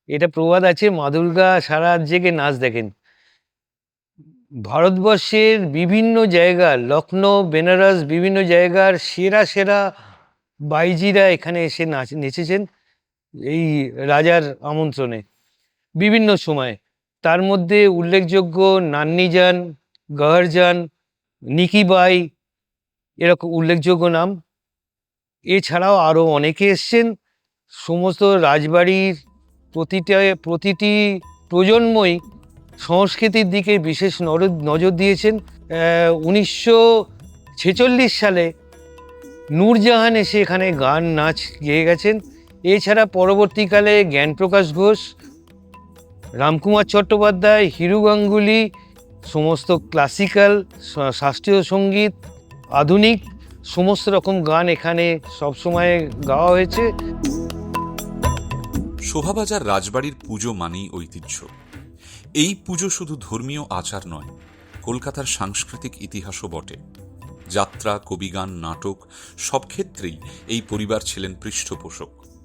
এটা প্রবাদ আছে, মা দুর্গা সারা রাত জেগে নাচ দেখেন। ভারতবর্ষের বিভিন্ন জায়গার লখনৌ, বেনারস বিভিন্ন জায়গার সেরা সেরা বাইজিরা এখানে এসে নেচেছেন এই রাজার আমন্ত্রণে বিভিন্ন সময়ে। তার মধ্যে উল্লেখযোগ্য নান্নি জান, গহর জান, নিকি বাই এরকম উল্লেখযোগ্য নাম। এছাড়াও আরও অনেকে এসছেন। সমস্ত রাজবাড়ির প্রতিটি প্রজন্মই সংস্কৃতির দিকে বিশেষ নজর দিয়েছেন। 1946 সালে নূরজাহান এসে এখানে গান নাচ গেয়ে গেছেন। এছাড়া পরবর্তীকালে জ্ঞানপ্রকাশ ঘোষ, রামকুমার চট্টোপাধ্যায়, হিরু গাঙ্গুলি সমস্ত ক্লাসিক্যাল, শাস্ত্রীয় সঙ্গীত, আধুনিক সমস্ত রকম গান এখানে সবসময় গাওয়া হয়েছে। শোভাবাজার রাজবাড়ির পুজো মানেই ঐতিহ্য। এই পুজো শুধু ধর্মীয় আচার নয়, কলকাতার সাংস্কৃতিক ইতিহাসও বটে। যাত্রা, কবিগান, নাটক সব ক্ষেত্রেই এই পরিবার ছিলেন পৃষ্ঠপোষক।